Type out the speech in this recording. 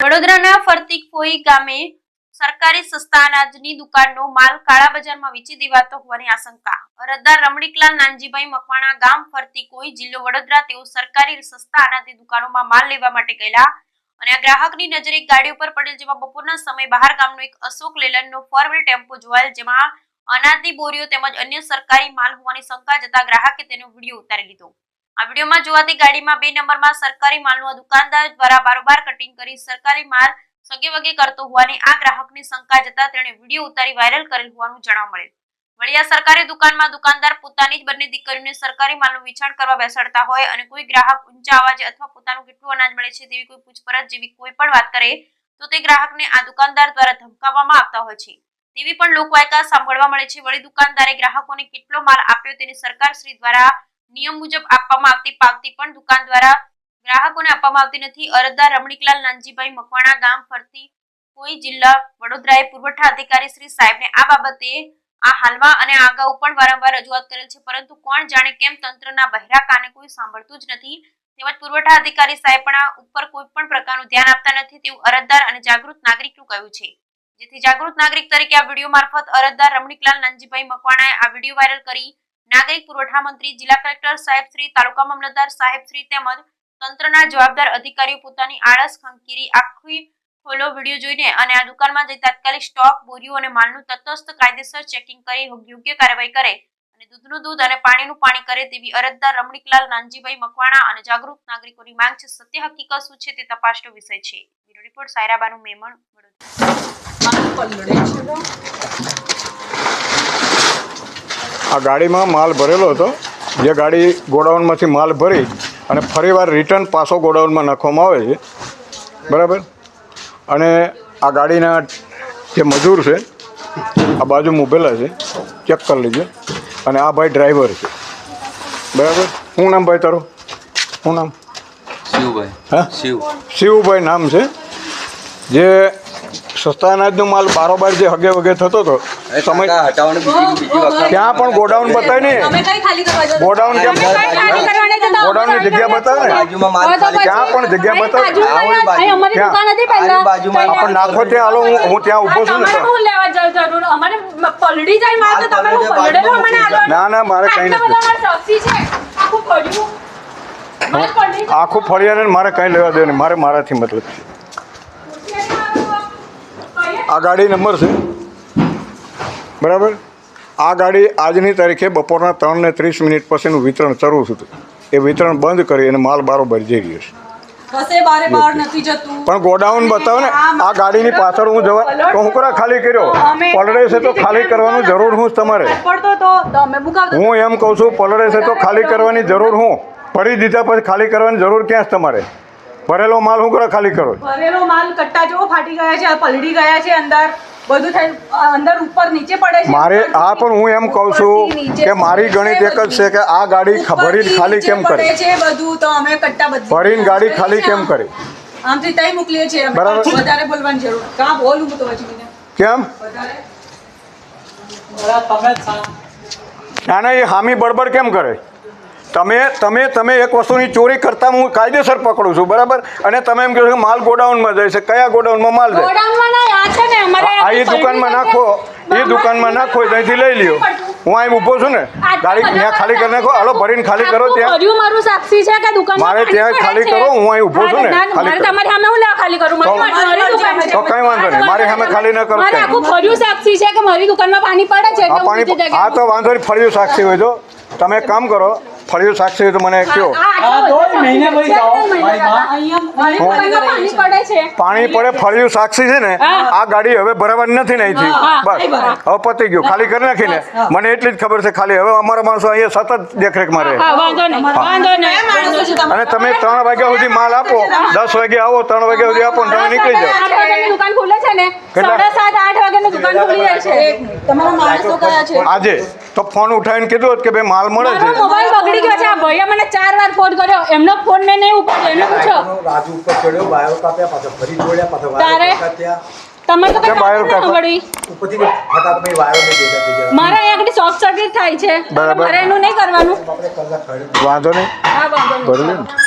વડોદરાના ફરતીકોઈ ગામે સરકારી સસ્તા અનાજની દુકાનનો માલ કાળા બજારમાં વેચી દેવાતો હોવાની આશંકા। અરજદાર રમણીકલાલ નાનજીભાઈ મકવાણા, ગામ ફરતીકોઈ, જિલ્લો વડોદરા, તેઓ સરકારી સસ્તા અનાજની દુકાનોમાં માલ લેવા માટે ગયેલા અને આ ગ્રાહકની નજરે એક ગાડી ઉપર પડેલ, જેમાં બપોરના સમયે બહાર ગામનો એક અશોક લેલનનો 4 વ્હીલ ટેમ્પો જોવાયેલ, જેમાં અનાજની બોરીઓ તેમજ અન્ય સરકારી માલ હોવાની શંકા જતા ગ્રાહકે તેનો વિડીયો ઉતારી લીધો। આ વિડીયોમાં જોવાતી ગાડીમાં 2 નંબરમાં સરકારી માલનું દુકાનદાર દ્વારા બારોબાર કટિંગ કરી સરકારી માલ સગે વગે કરતો હોવાની આ ગ્રાહકની શંકા જતા તેણે વિડીયો ઉતારી વાયરલ કરેલ હોવાનું જાણવા મળેલ। વળી આ સરકારી દુકાનમાં દુકાનદાર પોતાની જ બંને દીકરીઓને સરકારી માલનું વેચાણ કરવા બેસાડતા હોય અને કોઈ ગ્રાહક ઊંચા અવાજે અથવા પોતાનું કેટલું અનાજ મળે છે તેવી કોઈ પૂછપરછ જેવી કોઈ પણ વાત કરે તો તે ગ્રાહકને આ દુકાનદાર દ્વારા ધમકાવવામાં આવતા હોય છે તેવી પણ લોકવાયકા સાંભળવા મળે છે। વળી દુકાનદારે ગ્રાહકોને કેટલો માલ આપ્યો તેની સરકારશ્રી દ્વારા નિયમ મુજબ આપવામાં આવતી પાવતી પણ દુકાન દ્વારા ગ્રાહકોને આપવામાં આવતી નથી। અરજદાર રમણીકલાલ નાનજીભાઈ મકવાણા, ગામ ફરતીકોઈ, જિલ્લા વડોદરાએ પુરવઠા અધિકારી શ્રી સાહેબને આ બાબતે આ હાલમાં અને અગાઉ પણ વારંવાર રજૂઆત કરેલ છે, પરંતુ કોણ જાણે કેમ તંત્રના બહેરા કાને કોઈ સાંભળતું જ નથી તેમજ પુરવઠા અધિકારી સાહેબ પણ આ ઉપર કોઈ પણ પ્રકારનું ધ્યાન આપતા નથી તેવું અરજદાર અને જાગૃત નાગરિકનું કહ્યું છે। જેથી જાગૃત નાગરિક તરીકે આ વિડીયો મારફત અરજદાર રમણીકલાલ નાનજીભાઈ મકવાણાએ આ વિડીયો વાયરલ કરી નાગરિક પુરવઠા મંત્રી, જિલ્લા કલેક્ટર સાહેબ શ્રી, તાલુકા મામલતદાર સાહેબ શ્રી તેમજ તંત્રના જવાબદાર અધિકારીઓ પોતાની આળસ ખંખેરી આખી ખોલો વિડીયો જોઈને અને આ દુકાનમાં જઈ તાત્કાલિક સ્ટોક, બોરીઓ અને માલનું તટસ્થ કાયદેસર ચેકિંગ કરી યોગ્ય કાર્યવાહી કરે અને દૂધનું દૂધ અને પાણીનું પાણી કરે તેવી અરજદાર રમણીકલાલ નાનજીભાઈ મકવાણા અને જાગૃત નાગરિકોની માંગ છે। સત્ય હકીકત શું છે તે તપાસનો વિષય છે। Bureau report, Sairabanu Memon, Vadodara. આ ગાડીમાં માલ ભરેલો હતો, જે ગાડી ગોડાઉનમાંથી માલ ભરી અને ફરીવાર રિટર્ન પાછો ગોડાઉનમાં નાખવામાં આવે છે, બરાબર। અને આ ગાડીના જે મજૂર છે આ બાજુ ઊભેલા છે, ચેક કરી લીધે। અને આ ભાઈ ડ્રાઈવર છે, બરાબર। શું નામ ભાઈ તારું? શું નામ? શિવભાઈ। હા, શિવભાઈ નામ છે। જે સસ્તા અનાજનો માલ બારોબાર જે હગે વગે થતો હતો સમય ત્યાં પણ ગોડાઉન બતાવે ને, ગોડાઉન કેમ, ગોડાઉનની જગ્યા બતાવે ને, ત્યાં પણ જગ્યા બતાવે પણ નાખો ત્યાં હાલો, હું ત્યાં ઊભો છું ને। ના ના, મારે કંઈ નથી, આખું ફળિયાને મારે કંઈ લેવા દે નહીં, મારે મારાથી મતલબ છે। આ ગાડી નંબર છે, બરાબર। આ ગાડી આજની તારીખે બપોરના 3:30 પછીનું વિતરણ શરૂ થયું, એ વિતરણ બંધ કરી અને માલ બારોબાર જઈ રહ્યો છે, પણ ગોડાઉન બતાવો ને। આ ગાડીની પાછળ હું જવા તો હું કરા ખાલી કર્યો, પલળે છે તો ખાલી કરવાનું જરૂર હું તમારે, હું એમ કહું છું, પલળે છે તો ખાલી કરવાની જરૂર હું, ભરી દીધા પછી ખાલી કરવાની જરૂર ક્યાં છે તમારે? ભરેલો માલ હું કરો ખાલી કરો? ભરેલો માલ કટ્ટા જો ફાટી ગયા છે, પલળી ગયા છે, અંદર બધું થઈ અંદર ઉપર નીચે પડે છે મારે। આ પણ હું એમ કહું છું કે મારી ગણિત એક જ છે કે આ ગાડી ભરીને ખાલી કેમ કરે છે? બધું તો અમે કટ્ટા બધી ભરીને ગાડી ખાલી કેમ કરે? આમથી તઈ મોકલીએ છીએ અમે, વધારે બોલવાની જરૂર કાં બોલું તો પછી મને કેમ? ના ના, એ હામી બળબડ કેમ કરે? તમે એક વસ્તુની ચોરી કરતા હું કાયદેસર પકડું છું, બરાબર? અને તમે એમ કહો છો કે માલ ગોડાઉનમાં જાય છે, કયા ગોડાઉનમાં માલ જાય? આ એ દુકાનમાં નાખો, એ દુકાનમાં નાખો, ત્યાંથી લઈ લ્યો, હું અહીં ઊભો છું ને, ગાડી ત્યાં ખાલી કરી નાખો, હાલો ભરીને ખાલી કરો, ત્યાં મારે ત્યાં ખાલી કરો, હું અહીં ઊભો છું ને, ખાલી તો કઈ વાંધો નહીં, મારી સામે ખાલી ન કરો, આ તો વાંધો નહીં, ફળિયું સાક્ષી હોય તો તમે કામ કરો, ફળિયું સાક્ષી હોય તો મને કહો। પાણી પડે, ફળિયું સાક્ષી છે ને, આ ગાડી હવે ભરાવાની નથી ને અહીંથી, બસ હવે પતી ગયું, ખાલી કરી નાખીને મને એટલી જ ખબર છે ખાલી। હવે અમારા માણસો અહીંયા સતત દેખરેખ મારે, અને તમે 3 વાગ્યા સુધી માલ આપો, 10 વાગે આવો, 3 વાગ્યા સુધી આપો ને તમે નીકળી જાઓ। આજે તો ફોન ઉઠાવીને કીધું કે ભાઈ માલ મળે છે, મોબાઈલ બગડી ગયો છે, આ ભૈયા મને 4 વાર ફોન કર્યો, એમનો ફોન મેં નહીં ઉપાડ્યો, એને પૂછો રાજુ ઉપર ચડ્યો, વાયરો કાપ્યા, પાછો ફરી જોડ્યા, પાછો વાયરો કાપ્યા, તમે તો કઈ વાયરો કાપડી ઉપરથી ફટાક મેં વાયરો ને ભેગા થઈ ગયા, મારા અહીંયા શોર્ટ સર્કિટ થાય છે, મારે એનું નહીં કરવાનું, વાંધો નહીં, હા વાંધો નહીં।